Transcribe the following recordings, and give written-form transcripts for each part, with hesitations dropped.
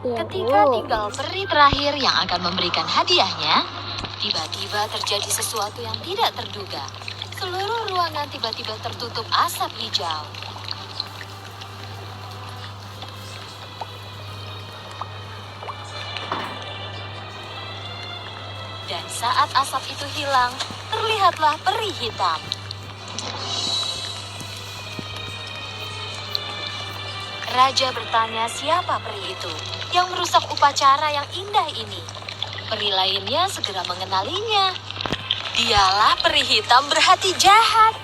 Ketika tinggal peri terakhir yang akan memberikan hadiahnya, tiba-tiba terjadi sesuatu yang tidak terduga. Seluruh ruangan tiba-tiba tertutup asap hijau. Dan saat asap itu hilang, terlihatlah peri hitam. Raja bertanya siapa peri itu yang merusak upacara yang indah ini. Peri lainnya segera mengenalinya. Dialah peri hitam berhati jahat.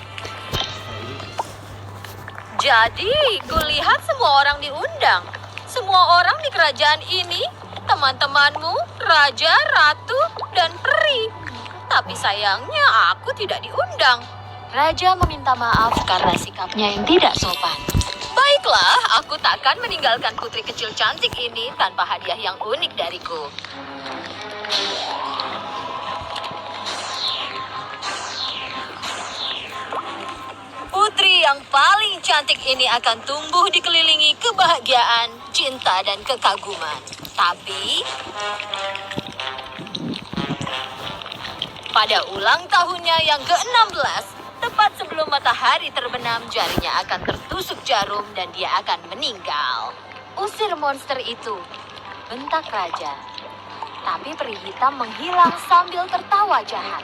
Jadi, kulihat semua orang diundang. Semua orang di kerajaan ini, teman-temanmu, raja, ratu, dan peri. Tapi sayangnya aku tidak diundang. Raja meminta maaf karena sikapnya yang tidak sopan. Baiklah, aku takkan meninggalkan putri kecil cantik ini tanpa hadiah yang unik dariku. Putri yang paling cantik ini akan tumbuh dikelilingi kebahagiaan, cinta, dan kekaguman. Tapi, pada ulang tahunnya yang ke-16, tepat sebelum matahari terbenam, jarinya akan tertusuk jarum dan dia akan meninggal. Usir monster itu, bentak raja. Tapi peri hitam menghilang sambil tertawa jahat.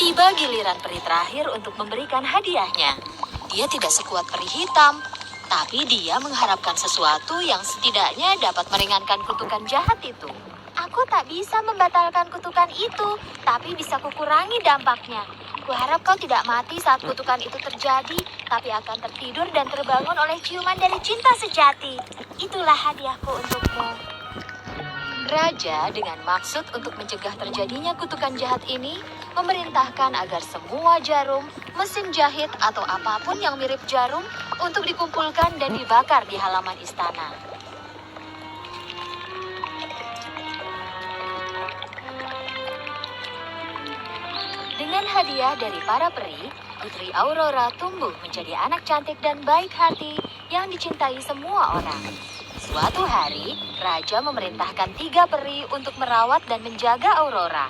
Tiba giliran peri terakhir untuk memberikan hadiahnya. Dia tidak sekuat peri hitam, tapi dia mengharapkan sesuatu yang setidaknya dapat meringankan kutukan jahat itu. Aku tak bisa membatalkan kutukan itu, tapi bisa kukurangi dampaknya. Kuharap kau tidak mati saat kutukan itu terjadi, tapi akan tertidur dan terbangun oleh ciuman dari cinta sejati. Itulah hadiahku untukmu. Raja dengan maksud untuk mencegah terjadinya kutukan jahat ini, memerintahkan agar semua jarum, mesin jahit, atau apapun yang mirip jarum untuk dikumpulkan dan dibakar di halaman istana. Dengan hadiah dari para peri, Putri Aurora tumbuh menjadi anak cantik dan baik hati yang dicintai semua orang. Suatu hari, Raja memerintahkan 3 peri untuk merawat dan menjaga Aurora.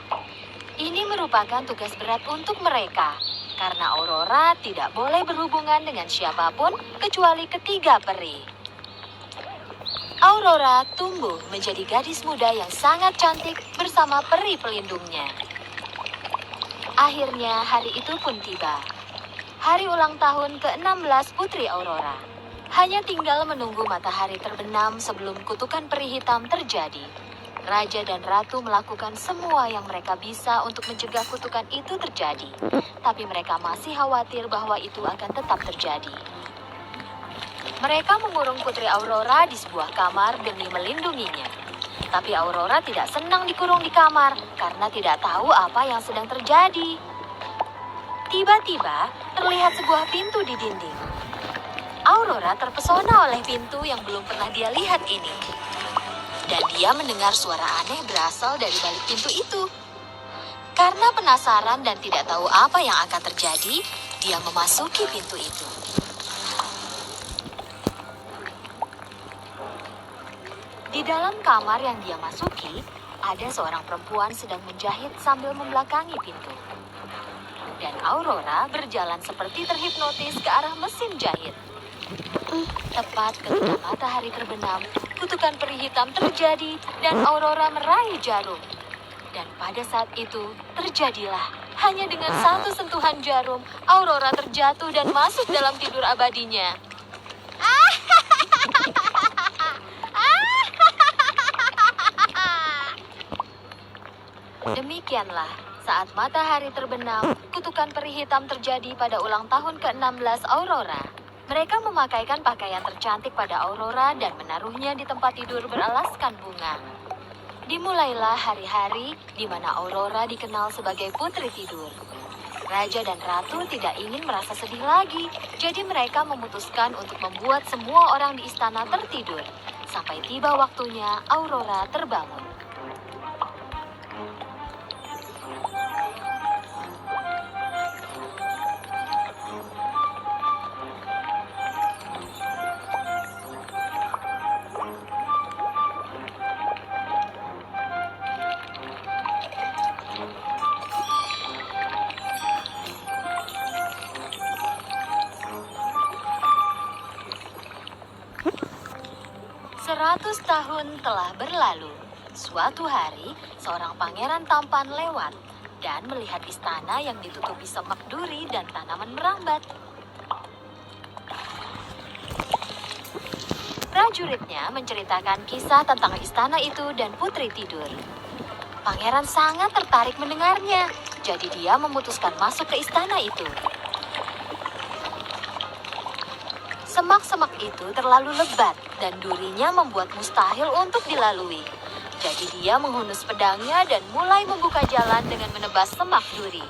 Ini merupakan tugas berat untuk mereka, karena Aurora tidak boleh berhubungan dengan siapapun kecuali ketiga peri. Aurora tumbuh menjadi gadis muda yang sangat cantik bersama peri pelindungnya. Akhirnya hari itu pun tiba. Hari ulang tahun ke-16 Putri Aurora. Hanya tinggal menunggu matahari terbenam sebelum kutukan peri hitam terjadi. Raja dan ratu melakukan semua yang mereka bisa untuk mencegah kutukan itu terjadi. Tapi mereka masih khawatir bahwa itu akan tetap terjadi. Mereka mengurung Putri Aurora di sebuah kamar demi melindunginya. Tapi Aurora tidak senang dikurung di kamar karena tidak tahu apa yang sedang terjadi. Tiba-tiba terlihat sebuah pintu di dinding. Aurora terpesona oleh pintu yang belum pernah dia lihat ini. Dan dia mendengar suara aneh berasal dari balik pintu itu. Karena penasaran dan tidak tahu apa yang akan terjadi, dia memasuki pintu itu. Di dalam kamar yang dia masuki, ada seorang perempuan sedang menjahit sambil membelakangi pintu. Dan Aurora berjalan seperti terhipnotis ke arah mesin jahit. Tepat ketika matahari terbenam, kutukan peri hitam terjadi dan Aurora meraih jarum. Dan pada saat itu, terjadilah. Hanya dengan satu sentuhan jarum, Aurora terjatuh dan masuk dalam tidur abadinya. Demikianlah, saat matahari terbenam, kutukan peri hitam terjadi pada ulang tahun ke-16 Aurora. Mereka memakaikan pakaian tercantik pada Aurora dan menaruhnya di tempat tidur beralaskan bunga. Dimulailah hari-hari di mana Aurora dikenal sebagai putri tidur. Raja dan ratu tidak ingin merasa sedih lagi, jadi mereka memutuskan untuk membuat semua orang di istana tertidur. Sampai tiba waktunya Aurora terbangun. 100 tahun telah berlalu. Suatu hari, seorang pangeran tampan lewat dan melihat istana yang ditutupi semak duri dan tanaman merambat. Prajuritnya menceritakan kisah tentang istana itu dan putri tidur. Pangeran sangat tertarik mendengarnya, jadi dia memutuskan masuk ke istana itu. Semak-semak itu terlalu lebat dan durinya membuat mustahil untuk dilalui. Jadi dia menghunus pedangnya dan mulai membuka jalan dengan menebas semak duri.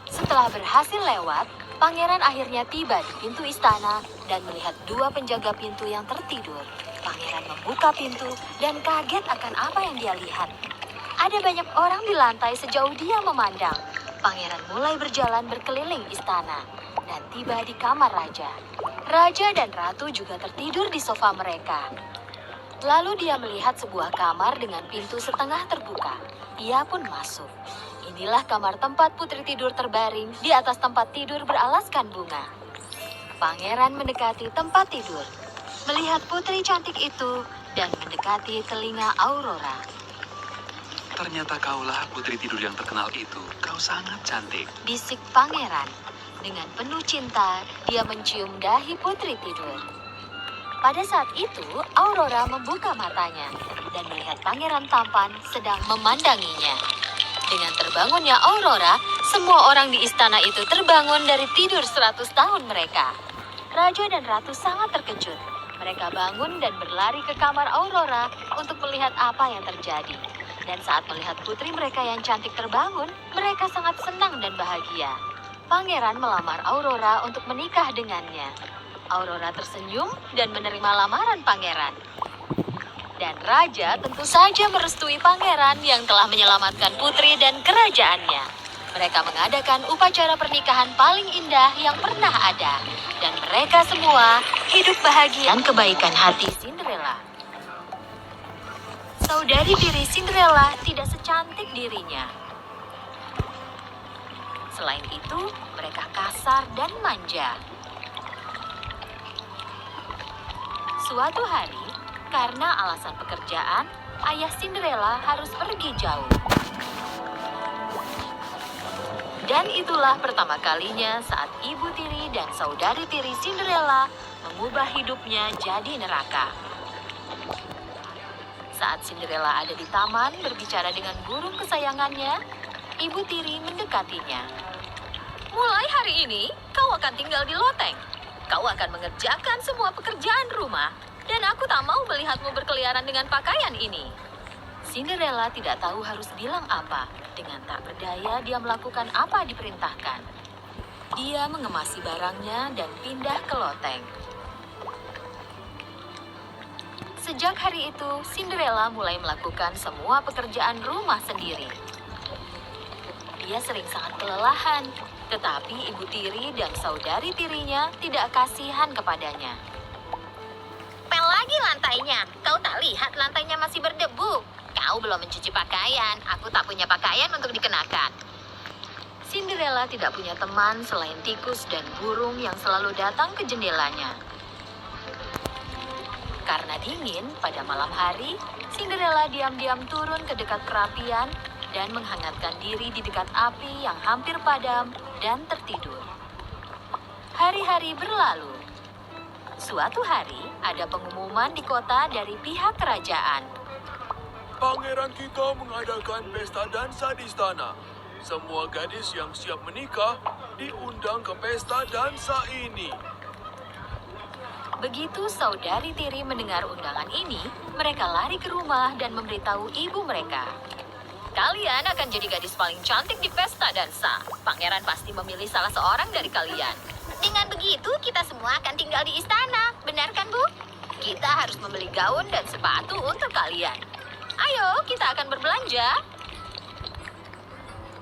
Setelah berhasil lewat, pangeran akhirnya tiba di pintu istana dan melihat dua penjaga pintu yang tertidur. Pangeran membuka pintu dan kaget akan apa yang dia lihat. Ada banyak orang di lantai sejauh dia memandang. Pangeran mulai berjalan berkeliling istana dan tiba di kamar raja. Raja dan ratu juga tertidur di sofa mereka. Lalu dia melihat sebuah kamar dengan pintu setengah terbuka. Ia pun masuk. Inilah kamar tempat putri tidur terbaring di atas tempat tidur beralaskan bunga. Pangeran mendekati tempat tidur, melihat putri cantik itu dan mendekati telinga Aurora. Ternyata kaulah putri tidur yang terkenal itu. Kau sangat cantik. Bisik pangeran. Dengan penuh cinta, dia mencium dahi putri tidur. Pada saat itu, Aurora membuka matanya dan melihat pangeran tampan sedang memandanginya. Dengan terbangunnya Aurora, semua orang di istana itu terbangun dari tidur 100 tahun mereka. Raja dan ratu sangat terkejut. Mereka bangun dan berlari ke kamar Aurora untuk melihat apa yang terjadi. Dan saat melihat putri mereka yang cantik terbangun, mereka sangat senang dan bahagia. Pangeran melamar Aurora untuk menikah dengannya. Aurora tersenyum dan menerima lamaran pangeran. Dan raja tentu saja merestui pangeran yang telah menyelamatkan putri dan kerajaannya. Mereka mengadakan upacara pernikahan paling indah yang pernah ada. Dan mereka semua hidup bahagia dan kebaikan hati Cinderella. Saudari tiri Cinderella tidak secantik dirinya. Selain itu, mereka kasar dan manja. Suatu hari, karena alasan pekerjaan, ayah Cinderella harus pergi jauh. Dan itulah pertama kalinya saat ibu tiri dan saudari tiri Cinderella mengubah hidupnya jadi neraka. Saat Cinderella ada di taman berbicara dengan burung kesayangannya, ibu tiri mendekatinya. Mulai hari ini, kau akan tinggal di loteng. Kau akan mengerjakan semua pekerjaan rumah, dan aku tak mau melihatmu berkeliaran dengan pakaian ini. Cinderella tidak tahu harus bilang apa. Dengan tak berdaya, dia melakukan apa diperintahkan. Dia mengemasi barangnya dan pindah ke loteng. Sejak hari itu, Cinderella mulai melakukan semua pekerjaan rumah sendiri. Dia sering sangat kelelahan, tetapi ibu tiri dan saudari tirinya tidak kasihan kepadanya. Pel lagi lantainya, kau tak lihat lantainya masih berdebu. Kau belum mencuci pakaian, aku tak punya pakaian untuk dikenakan. Cinderella tidak punya teman selain tikus dan burung yang selalu datang ke jendelanya. Karena dingin, pada malam hari, Cinderella diam-diam turun ke dekat perapian dan menghangatkan diri di dekat api yang hampir padam dan tertidur. Hari-hari berlalu. Suatu hari, ada pengumuman di kota dari pihak kerajaan. Pangeran kita mengadakan pesta dansa di istana. Semua gadis yang siap menikah diundang ke pesta dansa ini. Begitu saudari tiri mendengar undangan ini, mereka lari ke rumah dan memberitahu ibu mereka. Kalian akan jadi gadis paling cantik di pesta dansa. Pangeran pasti memilih salah seorang dari kalian. Dengan begitu, kita semua akan tinggal di istana. Benar kan, Bu? Kita harus membeli gaun dan sepatu untuk kalian. Ayo, kita akan berbelanja.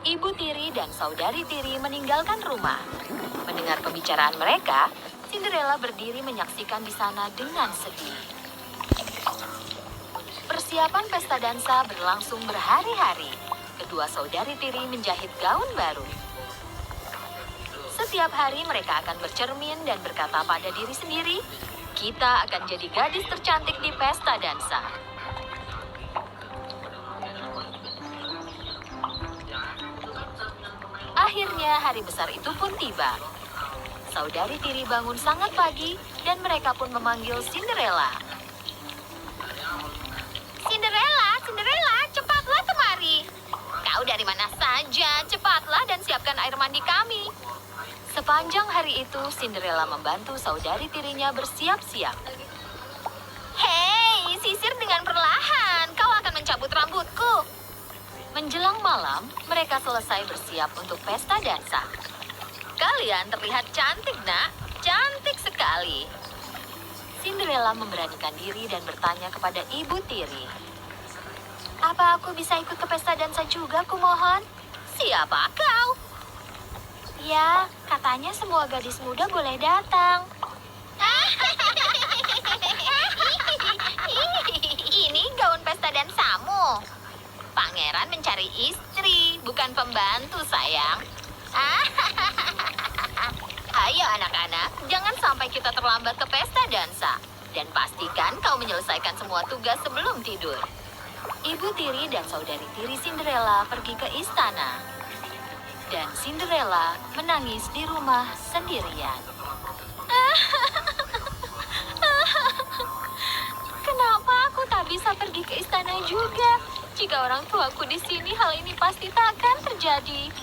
Ibu tiri dan saudari tiri meninggalkan rumah. Mendengar pembicaraan mereka, Cinderella berdiri menyaksikan di sana dengan sedih. Persiapan pesta dansa berlangsung berhari-hari. Kedua saudari tiri menjahit gaun baru. Setiap hari mereka akan bercermin dan berkata pada diri sendiri, Kita akan jadi gadis tercantik di pesta dansa. Akhirnya hari besar itu pun tiba. Saudari tiri bangun sangat pagi dan mereka pun memanggil Cinderella. Cinderella, Cinderella, cepatlah kemari. Kau dari mana saja? Cepatlah dan siapkan air mandi kami. Sepanjang hari itu, Cinderella membantu saudari tirinya bersiap-siap. Hei, sisir dengan perlahan. Kau akan mencabut rambutku. Menjelang malam, mereka selesai bersiap untuk pesta dansa. Kalian terlihat cantik, nak. Cantik sekali. Cinderella memberanikan diri dan bertanya kepada ibu tiri. Apa aku bisa ikut ke pesta dansa juga, kumohon? Siapa kau? Ya, katanya semua gadis muda boleh datang. Ini gaun pesta dansamu. Pangeran mencari istri, bukan pembantu, sayang. Ayo anak-anak, jangan sampai kita terlambat ke pesta dansa. Dan pastikan kau menyelesaikan semua tugas sebelum tidur. Ibu tiri dan saudari tiri Cinderella pergi ke istana. Dan Cinderella menangis di rumah sendirian. Kenapa aku tak bisa pergi ke istana juga? Jika orang tuaku di sini, hal ini pasti tak akan terjadi.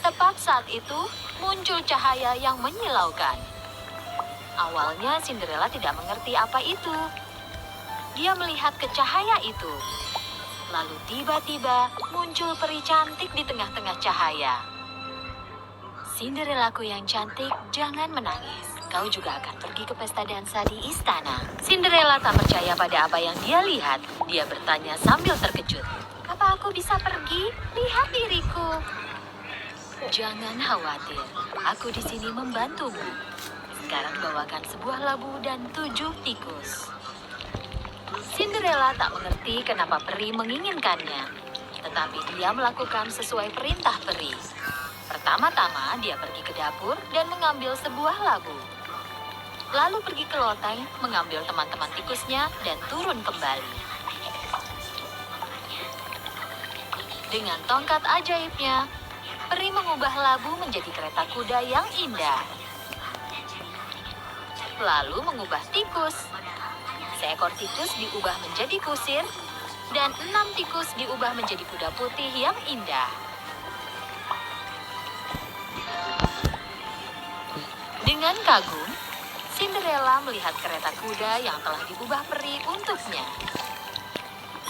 Tepat saat itu, muncul cahaya yang menyilaukan. Awalnya Cinderella tidak mengerti apa itu. Dia melihat ke cahaya itu. Lalu tiba-tiba muncul peri cantik di tengah-tengah cahaya. Cinderellaku yang cantik, jangan menangis. Kau juga akan pergi ke pesta dansa di istana. Cinderella tak percaya pada apa yang dia lihat. Dia bertanya sambil terkejut. Apa aku bisa pergi? Lihat diriku. Jangan khawatir, aku di sini membantumu. Sekarang bawakan sebuah labu dan 7 tikus. Cinderella tak mengerti kenapa peri menginginkannya, tetapi dia melakukan sesuai perintah peri. Pertama-tama dia pergi ke dapur dan mengambil sebuah labu. Lalu pergi ke loteng, mengambil teman-teman tikusnya dan turun kembali. Dengan tongkat ajaibnya, peri mengubah labu menjadi kereta kuda yang indah. Lalu mengubah tikus. Seekor tikus diubah menjadi kusir, dan 6 tikus diubah menjadi kuda putih yang indah. Dengan kagum, Cinderella melihat kereta kuda yang telah diubah peri untuknya.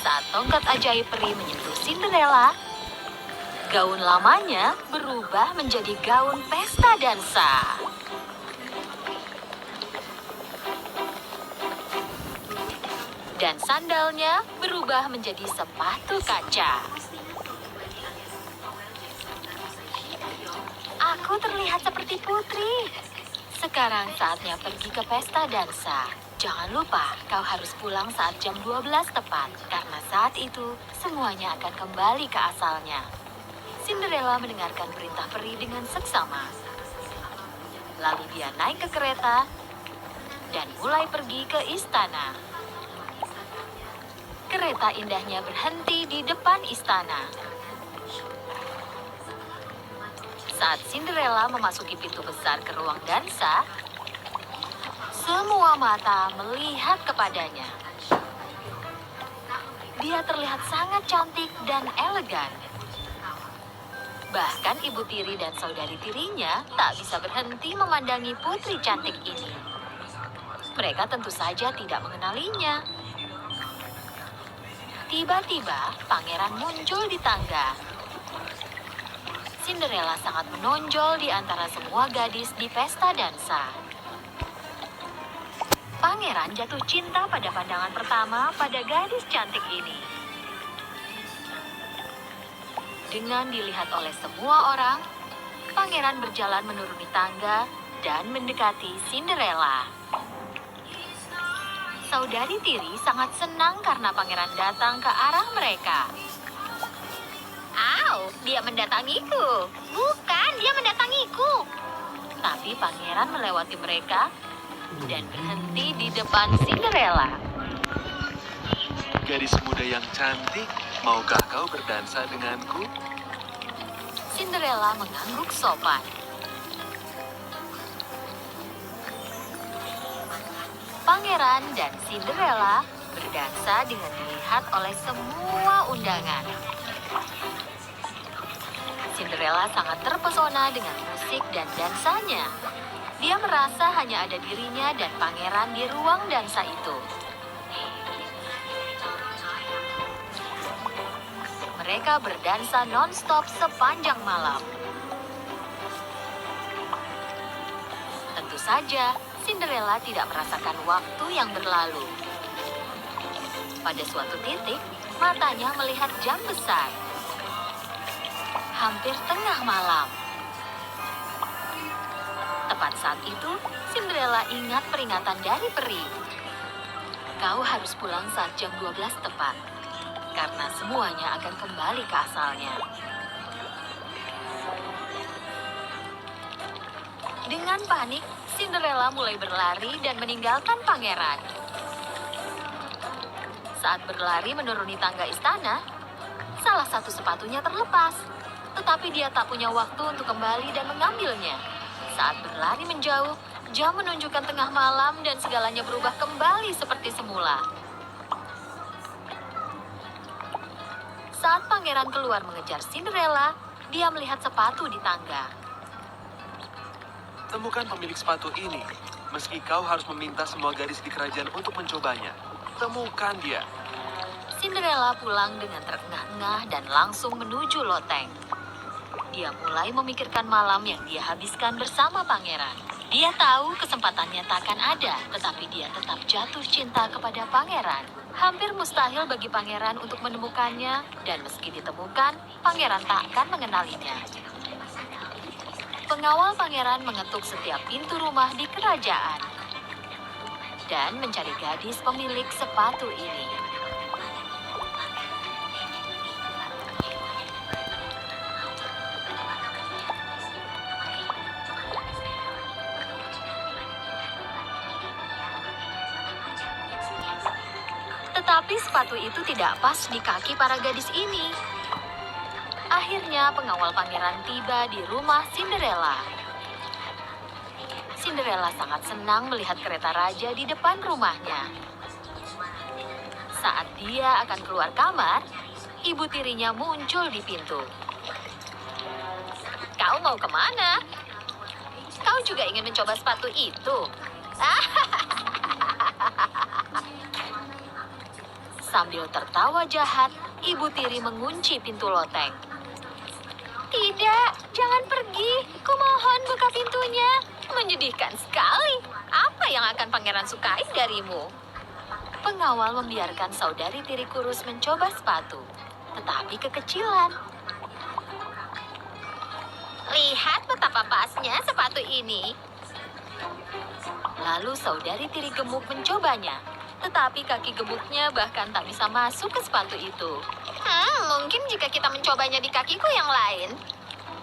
Saat tongkat ajaib peri menyentuh Cinderella, gaun lamanya berubah menjadi gaun pesta dansa. Dan sandalnya berubah menjadi sepatu kaca. Aku terlihat seperti putri. Sekarang saatnya pergi ke pesta dansa. Jangan lupa, kau harus pulang saat jam 12 tepat, karena saat itu semuanya akan kembali ke asalnya. Cinderella mendengarkan perintah peri dengan seksama. Lalu dia naik ke kereta dan mulai pergi ke istana. Kereta indahnya berhenti di depan istana. Saat Cinderella memasuki pintu besar ke ruang dansa, semua mata melihat kepadanya. Dia terlihat sangat cantik dan elegan. Bahkan ibu tiri dan saudari tirinya tak bisa berhenti memandangi putri cantik ini. Mereka tentu saja tidak mengenalinya. Tiba-tiba, pangeran muncul di tangga. Cinderella sangat menonjol di antara semua gadis di pesta dansa. Pangeran jatuh cinta pada pandangan pertama pada gadis cantik ini. Dengan dilihat oleh semua orang, pangeran berjalan menuruni tangga dan mendekati Cinderella. Saudari tiri sangat senang karena pangeran datang ke arah mereka. Au, dia mendatangiku. Bukan, dia mendatangiku. Tapi pangeran melewati mereka dan berhenti di depan Cinderella. Gadis muda yang cantik, maukah kau berdansa denganku? Cinderella mengangguk sopan. Pangeran dan Cinderella berdansa dengan dilihat oleh semua undangan. Cinderella sangat terpesona dengan musik dan dansanya. Dia merasa hanya ada dirinya dan pangeran di ruang dansa itu. Mereka berdansa non-stop sepanjang malam. Tentu saja, Cinderella tidak merasakan waktu yang berlalu. Pada suatu titik, matanya melihat jam besar. Hampir tengah malam. Tepat saat itu, Cinderella ingat peringatan dari peri. Kau harus pulang saat jam 12 tepat, karena semuanya akan kembali ke asalnya. Dengan panik, Cinderella mulai berlari dan meninggalkan pangeran. Saat berlari menuruni tangga istana, salah satu sepatunya terlepas. Tetapi dia tak punya waktu untuk kembali dan mengambilnya. Saat berlari menjauh, jam menunjukkan tengah malam dan segalanya berubah kembali seperti semula. Saat pangeran keluar mengejar Cinderella, dia melihat sepatu di tangga. Temukan pemilik sepatu ini. Meski kau harus meminta semua gadis di kerajaan untuk mencobanya, temukan dia. Cinderella pulang dengan terengah-engah dan langsung menuju loteng. Dia mulai memikirkan malam yang dia habiskan bersama pangeran. Dia tahu kesempatannya takkan ada, tetapi dia tetap jatuh cinta kepada pangeran. Hampir mustahil bagi pangeran untuk menemukannya, dan meski ditemukan, pangeran tak akan mengenalinya. Pengawal pangeran mengetuk setiap pintu rumah di kerajaan dan mencari gadis pemilik sepatu ini. Tetapi sepatu itu tidak pas di kaki para gadis ini. Akhirnya pengawal pangeran tiba di rumah Cinderella. Cinderella sangat senang melihat kereta raja di depan rumahnya. Saat dia akan keluar kamar, ibu tirinya muncul di pintu. Kau mau kemana? Kau juga ingin mencoba sepatu itu? Sambil tertawa jahat, ibu tiri mengunci pintu loteng. Tidak, jangan pergi. Kumohon buka pintunya. Menyedihkan sekali. Apa yang akan pangeran sukai darimu? Pengawal membiarkan saudari tiri kurus mencoba sepatu, tetapi kekecilan. Lihat betapa pasnya sepatu ini. Lalu saudari tiri gemuk mencobanya, tetapi kaki gemuknya bahkan tak bisa masuk ke sepatu itu. Mungkin jika kita mencobanya di kakiku yang lain.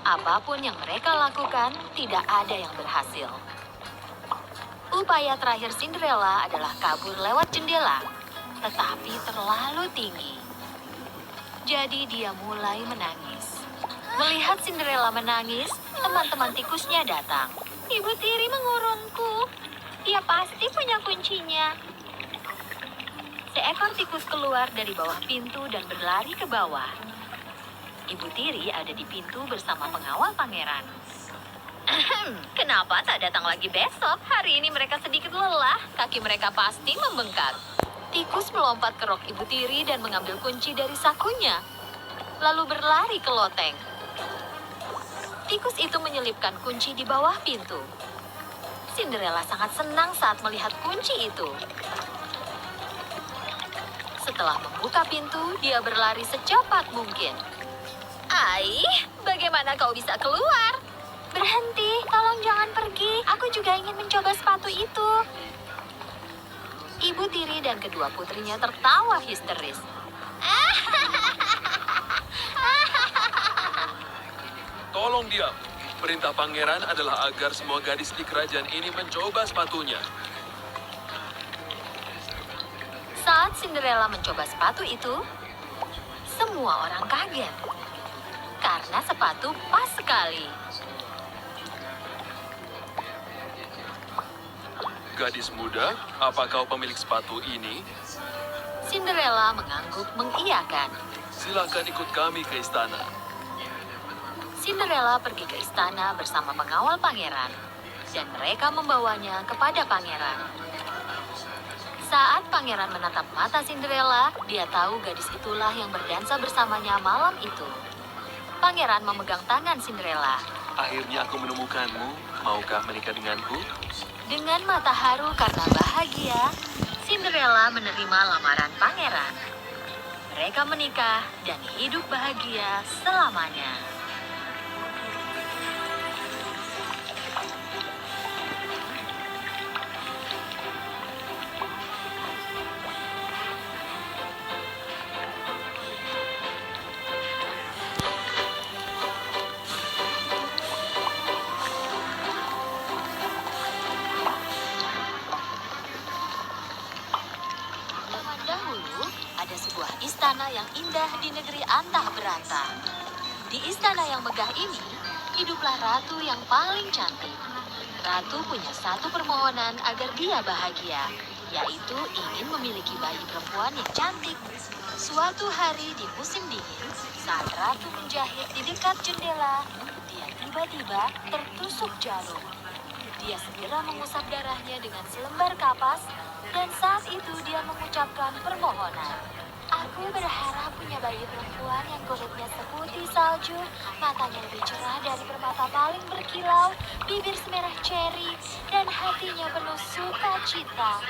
Apapun yang mereka lakukan, tidak ada yang berhasil. Upaya terakhir Cinderella adalah kabur lewat jendela, tetapi terlalu tinggi. Jadi dia mulai menangis. Melihat Cinderella menangis, teman-teman tikusnya datang. Ibu tiri mengurungku. Dia pasti punya kuncinya. Seekor tikus keluar dari bawah pintu dan berlari ke bawah. Ibu tiri ada di pintu bersama pengawal pangeran. Kenapa tak datang lagi besok? Hari ini mereka sedikit lelah, kaki mereka pasti membengkak. Tikus melompat ke rok ibu tiri dan mengambil kunci dari sakunya, lalu berlari ke loteng. Tikus itu menyelipkan kunci di bawah pintu. Cinderella sangat senang saat melihat kunci itu. Setelah membuka pintu, dia berlari secepat mungkin. Bagaimana kau bisa keluar? Berhenti, tolong jangan pergi. Aku juga ingin mencoba sepatu itu. Ibu tiri dan kedua putrinya tertawa histeris. Tolong diam. Perintah pangeran adalah agar semua gadis di kerajaan ini mencoba sepatunya. Saat Cinderella mencoba sepatu itu, semua orang kaget. Karena sepatu pas sekali. Gadis muda, apa kau pemilik sepatu ini? Cinderella mengangguk mengiyakan. Silakan ikut kami ke istana. Cinderella pergi ke istana bersama pengawal pangeran. Dan mereka membawanya kepada pangeran. Saat pangeran menatap mata Cinderella, dia tahu gadis itulah yang berdansa bersamanya malam itu. Pangeran memegang tangan Cinderella. Akhirnya aku menemukanmu. Maukah menikah denganku? Dengan mata haru karena bahagia, Cinderella menerima lamaran pangeran. Mereka menikah dan hidup bahagia selamanya. Zaman dahulu, ada sebuah istana yang indah di negeri antah berantah. Di istana yang megah ini, hiduplah ratu yang paling cantik. Ratu punya satu permohonan agar dia bahagia, yaitu ingin memiliki bayi perempuan yang cantik. Suatu hari di musim dingin, saat ratu menjahit di dekat jendela, dia tiba-tiba tertusuk jarum. Dia segera mengusap darahnya dengan selembar kapas, dan saat itu dia mengucapkan permohonan. Aku berharap punya bayi perempuan yang kulitnya seputih salju, matanya lebih cerah dari permata paling berkilau, bibir semerah ceri, dan hatinya penuh sukacita.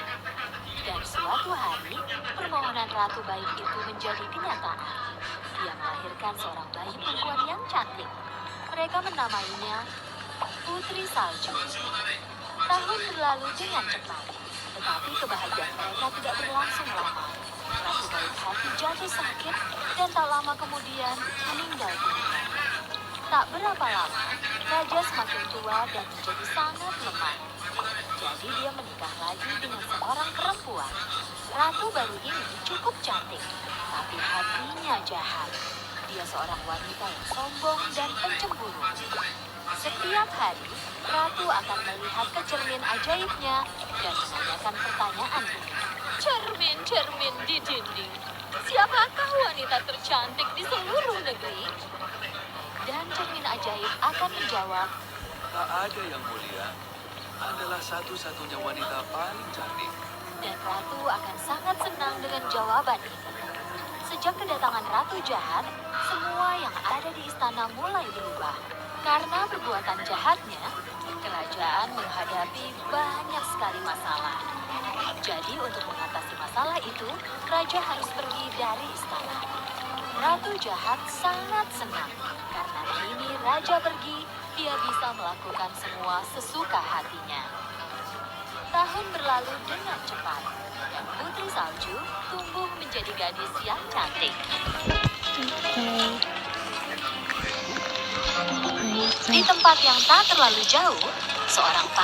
Dan suatu hari, permohonan ratu baik itu menjadi kenyataan. Dia melahirkan seorang bayi perempuan yang cantik. Mereka menamainya Putri Salju. Tahun berlalu dengan cepat, tetapi kebahagiaan mereka tidak berlangsung lama. Ratu baik hati jatuh sakit dan tak lama kemudian meninggal dunia. Tak berapa lama, raja semakin tua dan menjadi sangat lemah. Jadi dia menikah lagi dengan seorang perempuan. Ratu baru ini cukup cantik, tapi hatinya jahat. Dia seorang wanita yang sombong dan pencemburu. Setiap hari, Ratu akan melihat ke cermin ajaibnya dan menanyakan pertanyaan ini. Cermin-cermin di dinding, siapakah wanita tercantik di seluruh negeri? Dan cermin ajaib akan menjawab, Tak ada yang mulia. Adalah satu-satunya wanita paling cantik. dan Ratu akan sangat senang dengan jawaban ini. Sejak kedatangan Ratu jahat, semua yang ada di istana mulai berubah. Karena perbuatan jahatnya, kerajaan menghadapi banyak sekali masalah. Jadi untuk mengatasi masalah itu, raja harus pergi dari istana. Ratu jahat sangat senang, karena kini raja pergi, dia bisa melakukan semua sesuka hatinya. Tahun berlalu dengan cepat, dan Putri Salju tumbuh menjadi gadis yang cantik. Di tempat yang tak terlalu jauh, seorang